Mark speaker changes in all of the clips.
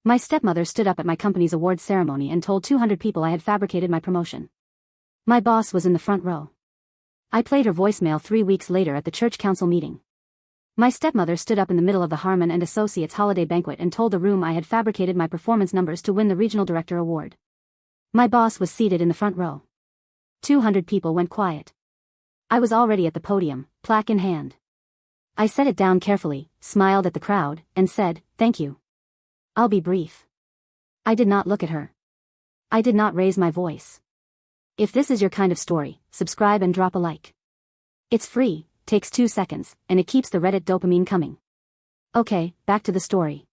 Speaker 1: My stepmother stood up at my company's awards ceremony and told 200 people I had fabricated my promotion. My boss was in the front row. I played her voicemail 3 weeks later at the church council meeting. My stepmother stood up in the middle of the Harmon and Associates holiday banquet and told the room I had fabricated my performance numbers to win the regional director award. My boss was seated in the front row. 200 people went quiet. I was already at the podium, plaque in hand. I set it down carefully, smiled at the crowd, and said, "Thank you. I'll be brief." I did not look at her. I did not raise my voice. If this is your kind of story, subscribe and drop a like. It's free, takes 2 seconds, and it keeps the Reddit dopamine coming. Okay, back to the story.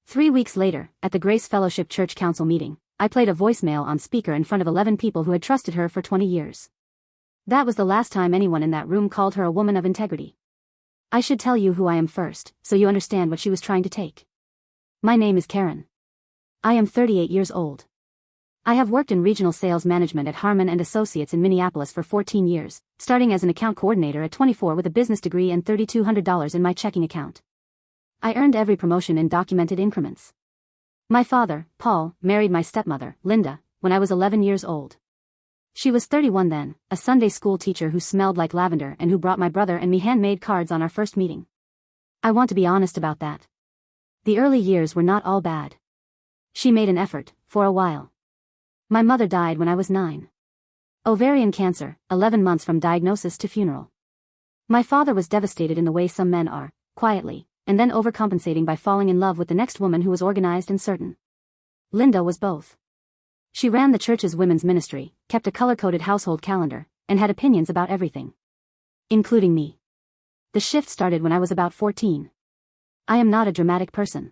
Speaker 1: 3 weeks later, at the Grace Fellowship Church Council meeting, I played a voicemail on speaker in front of 11 people who had trusted her for 20 years. That was the last time anyone in that room called her a woman of integrity. I should tell you who I am first, so you understand what she was trying to take. My name is Karen. I am 38 years old. I have worked in regional sales management at Harmon and Associates in Minneapolis for 14 years, starting as an account coordinator at 24 with a business degree and $3,200 in my checking account. I earned every promotion in documented increments. My father, Paul, married my stepmother, Linda, when I was 11 years old. She was 31 then, a Sunday school teacher who smelled like lavender and who brought my brother and me handmade cards on our first meeting. I want to be honest about that. The early years were not all bad. She made an effort, for a while. My mother died when I was 9. Ovarian cancer, 11 months from diagnosis to funeral. My father was devastated in the way some men are, quietly, and then overcompensating by falling in love with the next woman who was organized and certain. Linda was both. She ran the church's women's ministry, kept a color-coded household calendar, and had opinions about everything. Including me. The shift started when I was about 14. I am not a dramatic person.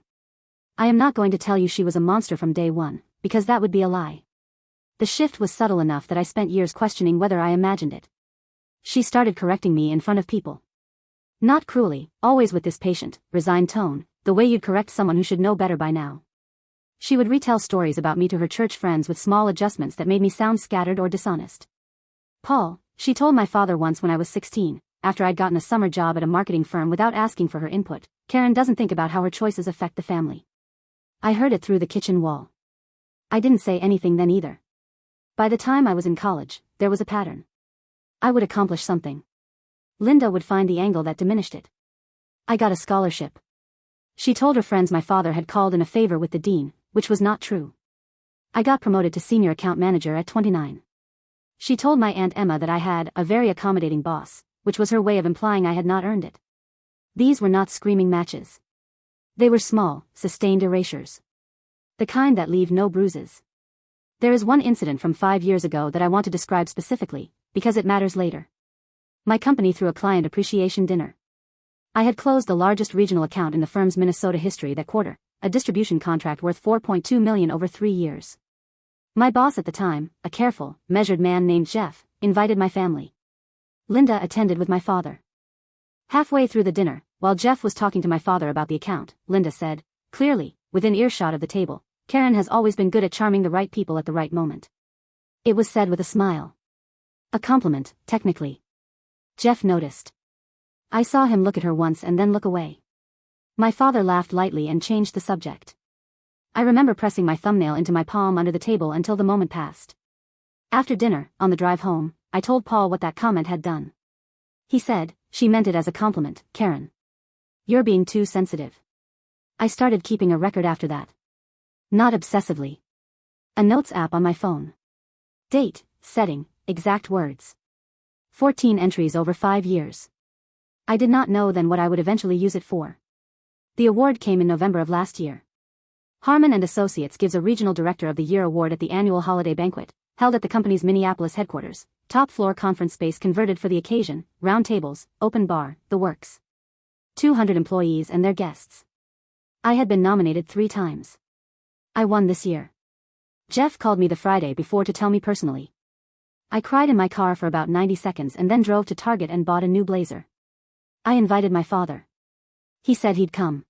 Speaker 1: I am not going to tell you she was a monster from day one, because that would be a lie. The shift was subtle enough that I spent years questioning whether I imagined it. She started correcting me in front of people. Not cruelly, always with this patient, resigned tone, the way you'd correct someone who should know better by now. She would retell stories about me to her church friends with small adjustments that made me sound scattered or dishonest. Paul, she told my father once when I was 16, after I'd gotten a summer job at a marketing firm without asking for her input, Karen doesn't think about how her choices affect the family. I heard it through the kitchen wall. I didn't say anything then either. By the time I was in college, there was a pattern. I would accomplish something. Linda would find the angle that diminished it. I got a scholarship. She told her friends my father had called in a favor with the dean, which was not true. I got promoted to senior account manager at 29. She told my Aunt Emma that I had a very accommodating boss, which was her way of implying I had not earned it. These were not screaming matches. They were small, sustained erasures. The kind that leave no bruises. There is one incident from 5 years ago that I want to describe specifically, because it matters later. My company threw a client appreciation dinner. I had closed the largest regional account in the firm's Minnesota history that quarter, a distribution contract worth $4.2 million over 3 years. My boss at the time, a careful, measured man named Jeff, invited my family. Linda attended with my father. Halfway through the dinner, while Jeff was talking to my father about the account, Linda said, clearly, within earshot of the table, Karen has always been good at charming the right people at the right moment. It was said with a smile. A compliment, technically. Jeff noticed. I saw him look at her once and then look away. My father laughed lightly and changed the subject. I remember pressing my thumbnail into my palm under the table until the moment passed. After dinner, on the drive home, I told Paul what that comment had done. He said, "She meant it as a compliment, Karen. You're being too sensitive." I started keeping a record after that. Not obsessively. A notes app on my phone. Date, setting, exact words. 14 entries over 5 years. I did not know then what I would eventually use it for. The award came in November of last year. Harmon and Associates gives a Regional Director of the Year award at the annual holiday banquet, held at the company's Minneapolis headquarters, top floor conference space converted for the occasion, round tables, open bar, the works. 200 employees and their guests. I had been nominated 3 times. I won this year. Jeff called me the Friday before to tell me personally. I cried in my car for about 90 seconds and then drove to Target and bought a new blazer. I invited my father. He said he'd come.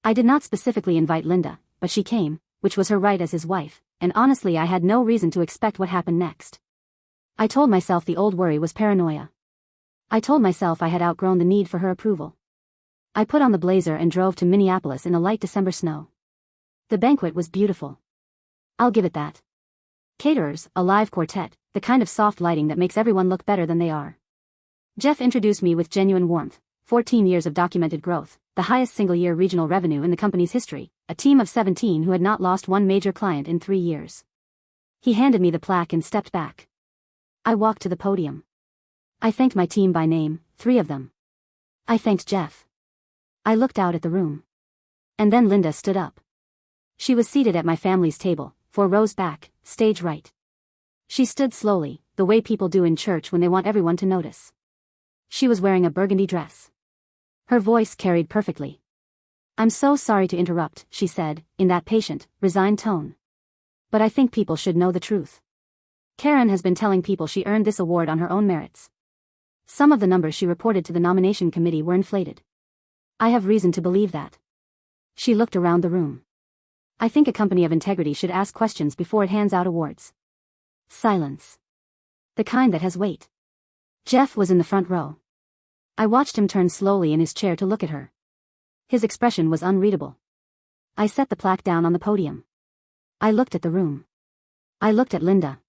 Speaker 1: I did not specifically invite Linda, but she came, which was her right as his wife, and honestly I had no reason to expect what happened next. I told myself the old worry was paranoia. I told myself I had outgrown the need for her approval. I put on the blazer and drove to Minneapolis in the light December snow. The banquet was beautiful. I'll give it that. Caterers, a live quartet, the kind of soft lighting that makes everyone look better than they are. Jeff introduced me with genuine warmth, 14 years of documented growth, the highest single-year regional revenue in the company's history, a team of 17 who had not lost one major client in 3 years. He handed me the plaque and stepped back. I walked to the podium. I thanked my team by name, 3 of them. I thanked Jeff. I looked out at the room. And then Linda stood up. She was seated at my family's table, 4 rows back, stage right. She stood slowly, the way people do in church when they want everyone to notice. She was wearing a burgundy dress. Her voice carried perfectly. "I'm so sorry to interrupt," she said, in that patient, resigned tone. "But I think people should know the truth. Karen has been telling people she earned this award on her own merits. Some of the numbers she reported to the nomination committee were inflated. I have reason to believe that." She looked around the room. "I think a company of integrity should ask questions before it hands out awards." Silence. The kind that has weight. Jeff was in the front row. I watched him turn slowly in his chair to look at her. His expression was unreadable. I set the plaque down on the podium. I looked at the room. I looked at Linda.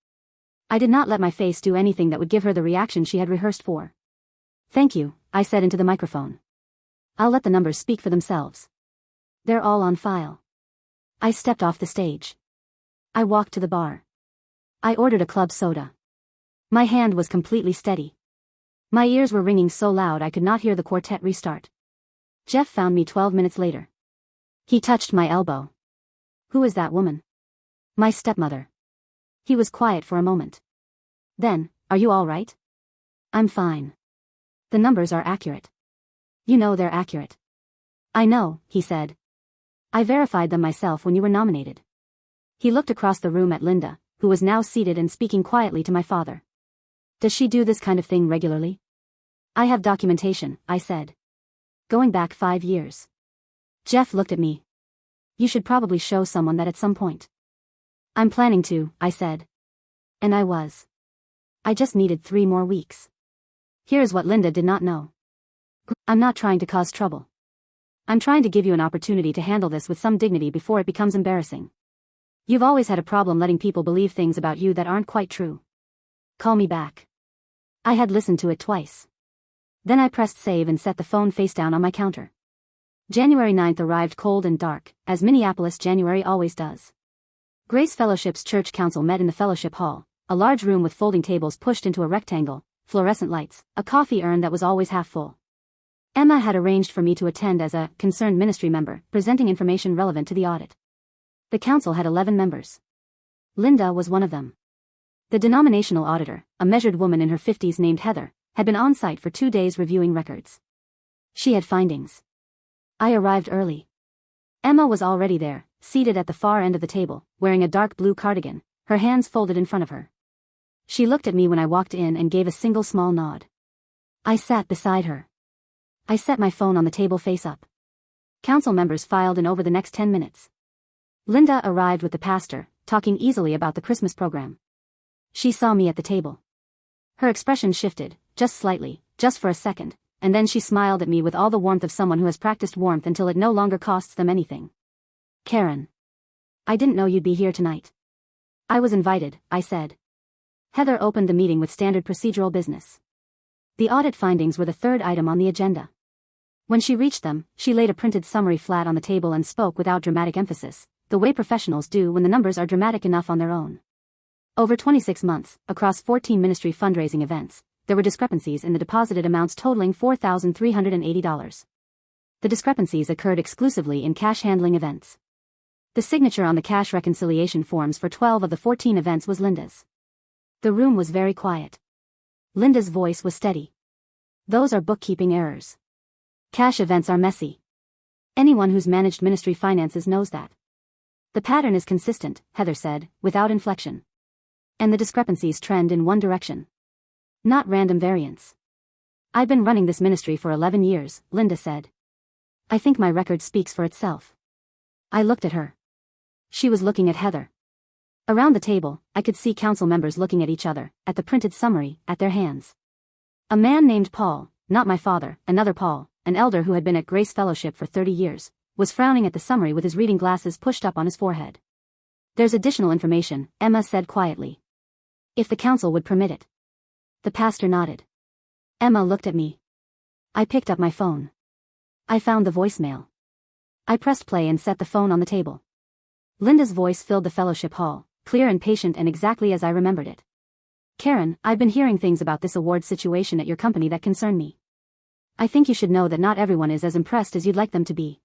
Speaker 1: I did not let my face do anything that would give her the reaction she had rehearsed for. "Thank you," I said into the microphone. "I'll let the numbers speak for themselves. They're all on file." I stepped off the stage. I walked to the bar. I ordered a club soda. My hand was completely steady. My ears were ringing so loud I could not hear the quartet restart. Jeff found me 12 minutes later. He touched my elbow. "Who is that woman?" "My stepmother." He was quiet for a moment. Then, "Are you all right?" "I'm fine. The numbers are accurate." "You know they're accurate." "I know," he said. "I verified them myself when you were nominated." He looked across the room at Linda, who was now seated and speaking quietly to my father. "Does she do this kind of thing regularly?" "I have documentation," I said. "Going back 5 years." Jeff looked at me. "You should probably show someone that at some point." "I'm planning to," I said. And I was. I just needed 3 more weeks. Here's what Linda did not know. I'm not trying to cause trouble. I'm trying to give you an opportunity to handle this with some dignity before it becomes embarrassing. You've always had a problem letting people believe things about you that aren't quite true. Call me back. I had listened to it twice. Then I pressed save and set the phone face down on my counter. January 9th arrived cold and dark, as Minneapolis January always does. Grace Fellowship's church council met in the fellowship hall, a large room with folding tables pushed into a rectangle, fluorescent lights, a coffee urn that was always half full. Emma had arranged for me to attend as a concerned ministry member, presenting information relevant to the audit. The council had 11 members. Linda was one of them. The denominational auditor, a measured woman in her 50s named Heather, had been on site for 2 days reviewing records. She had findings. I arrived early. Emma was already there, seated at the far end of the table, wearing a dark blue cardigan, her hands folded in front of her. She looked at me when I walked in and gave a single small nod. I sat beside her. I set my phone on the table face up. Council members filed in over the next 10 minutes. Linda arrived with the pastor, talking easily about the Christmas program. She saw me at the table. Her expression shifted, just slightly, just for a second, and then she smiled at me with all the warmth of someone who has practiced warmth until it no longer costs them anything. "Karen. I didn't know you'd be here tonight." "I was invited," I said. Heather opened the meeting with standard procedural business. The audit findings were the 3rd item on the agenda. When she reached them, she laid a printed summary flat on the table and spoke without dramatic emphasis, the way professionals do when the numbers are dramatic enough on their own. Over 26 months, across 14 ministry fundraising events, there were discrepancies in the deposited amounts totaling $4,380. The discrepancies occurred exclusively in cash handling events. The signature on the cash reconciliation forms for 12 of the 14 events was Linda's. The room was very quiet. Linda's voice was steady. "Those are bookkeeping errors. Cash events are messy. Anyone who's managed ministry finances knows that. The pattern is consistent," Heather said, without inflection. "And the discrepancies trend in one direction. Not random variance." "I've been running this ministry for 11 years, Linda said. "I think my record speaks for itself." I looked at her. She was looking at Heather. Around the table, I could see council members looking at each other, at the printed summary, at their hands. A man named Paul, not my father, another Paul, an elder who had been at Grace Fellowship for 30 years, was frowning at the summary with his reading glasses pushed up on his forehead. There's additional information, Emma said quietly. If the council would permit it. The pastor nodded. Emma looked at me. I picked up my phone. I found the voicemail. I pressed play and set the phone on the table. Linda's voice filled the fellowship hall, clear and patient and exactly as I remembered it. Karen, I've been hearing things about this awards situation at your company that concern me. I think you should know that not everyone is as impressed as you'd like them to be.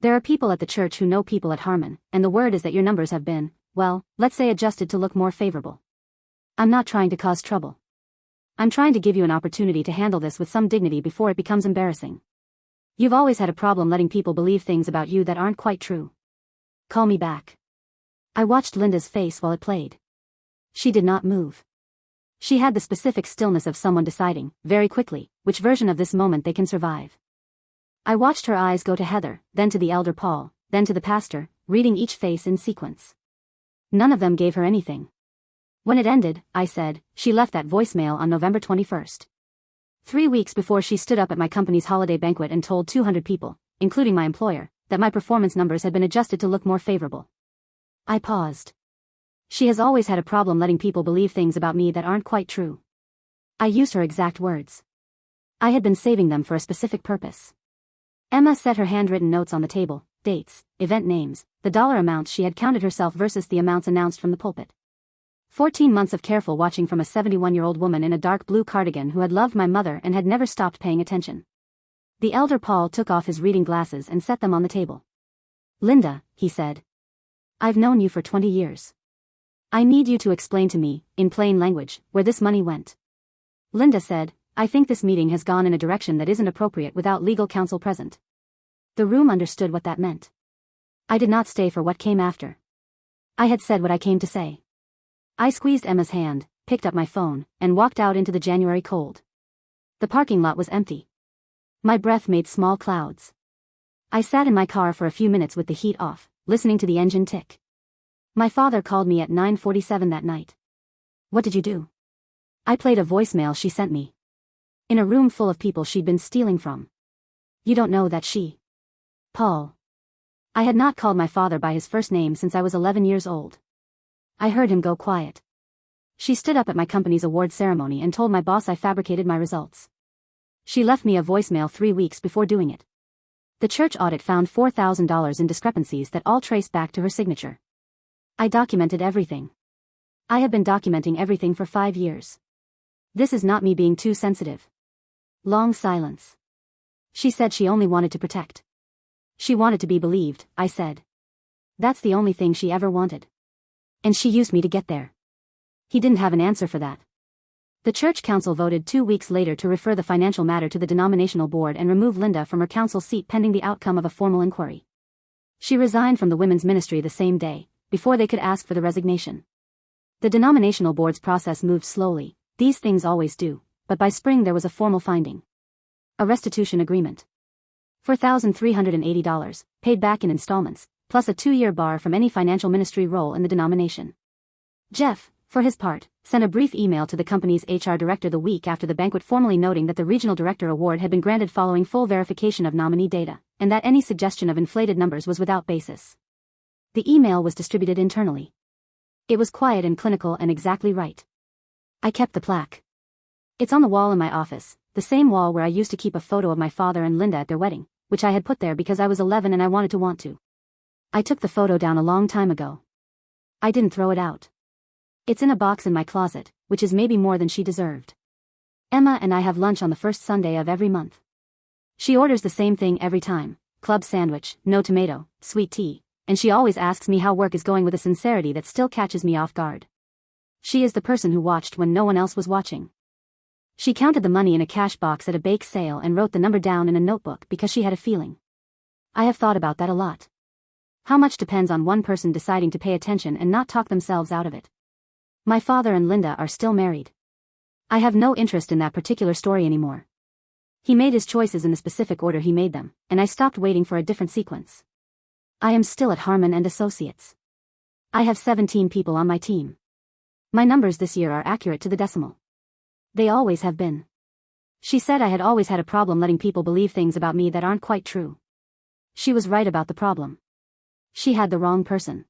Speaker 1: There are people at the church who know people at Harmon, and the word is that your numbers have been, well, let's say adjusted to look more favorable. I'm not trying to cause trouble. I'm trying to give you an opportunity to handle this with some dignity before it becomes embarrassing. You've always had a problem letting people believe things about you that aren't quite true. Call me back. I watched Linda's face while it played. She did not move. She had the specific stillness of someone deciding, very quickly, which version of this moment they can survive. I watched her eyes go to Heather, then to the elder Paul, then to the pastor, reading each face in sequence. None of them gave her anything. When it ended, I said, she left that voicemail on November 21st. 3 weeks before she stood up at my company's holiday banquet and told 200 people, including my employer, that my performance numbers had been adjusted to look more favorable. I paused. She has always had a problem letting people believe things about me that aren't quite true. I used her exact words. I had been saving them for a specific purpose. Emma set her handwritten notes on the table, dates, event names, the dollar amounts she had counted herself versus the amounts announced from the pulpit. 14 months of careful watching from a 71-year-old woman in a dark blue cardigan who had loved my mother and had never stopped paying attention. The elder Paul took off his reading glasses and set them on the table. Linda, he said. I've known you for 20 years. I need you to explain to me, in plain language, where this money went. Linda said, I think this meeting has gone in a direction that isn't appropriate without legal counsel present. The room understood what that meant. I did not stay for what came after. I had said what I came to say. I squeezed Emma's hand, picked up my phone, and walked out into the January cold. The parking lot was empty. My breath made small clouds. I sat in my car for a few minutes with the heat off, listening to the engine tick. My father called me at 9:47 that night. What did you do? I played a voicemail she sent me. In a room full of people she'd been stealing from. You don't know that she... Paul. I had not called my father by his first name since I was 11 years old. I heard him go quiet. She stood up at my company's award ceremony and told my boss I fabricated my results. She left me a voicemail 3 weeks before doing it. The church audit found $4,000 in discrepancies that all traced back to her signature. I documented everything. I have been documenting everything for 5 years. This is not me being too sensitive. Long silence. She said she only wanted to protect. She wanted to be believed, I said. That's the only thing she ever wanted. And she used me to get there. He didn't have an answer for that. The church council voted 2 weeks later to refer the financial matter to the denominational board and remove Linda from her council seat pending the outcome of a formal inquiry. She resigned from the women's ministry the same day, before they could ask for the resignation. The denominational board's process moved slowly, these things always do, but by spring there was a formal finding. A restitution agreement. $4,380, paid back in installments, plus a 2-year bar from any financial ministry role in the denomination. Jeff, for his part, sent a brief email to the company's HR director the week after the banquet formally noting that the regional director award had been granted following full verification of nominee data, and that any suggestion of inflated numbers was without basis. The email was distributed internally. It was quiet and clinical and exactly right. I kept the plaque. It's on the wall in my office, the same wall where I used to keep a photo of my father and Linda at their wedding, which I had put there because I was 11 and I wanted to. I took the photo down a long time ago. I didn't throw it out. It's in a box in my closet, which is maybe more than she deserved. Emma and I have lunch on the first Sunday of every month. She orders the same thing every time, club sandwich, no tomato, sweet tea, and she always asks me how work is going with a sincerity that still catches me off guard. She is the person who watched when no one else was watching. She counted the money in a cash box at a bake sale and wrote the number down in a notebook because she had a feeling. I have thought about that a lot. How much depends on one person deciding to pay attention and not talk themselves out of it. My father and Linda are still married. I have no interest in that particular story anymore. He made his choices in the specific order he made them, and I stopped waiting for a different sequence. I am still at Harmon and Associates. I have 17 people on my team. My numbers this year are accurate to the decimal. They always have been. She said I had always had a problem letting people believe things about me that aren't quite true. She was right about the problem. She had the wrong person.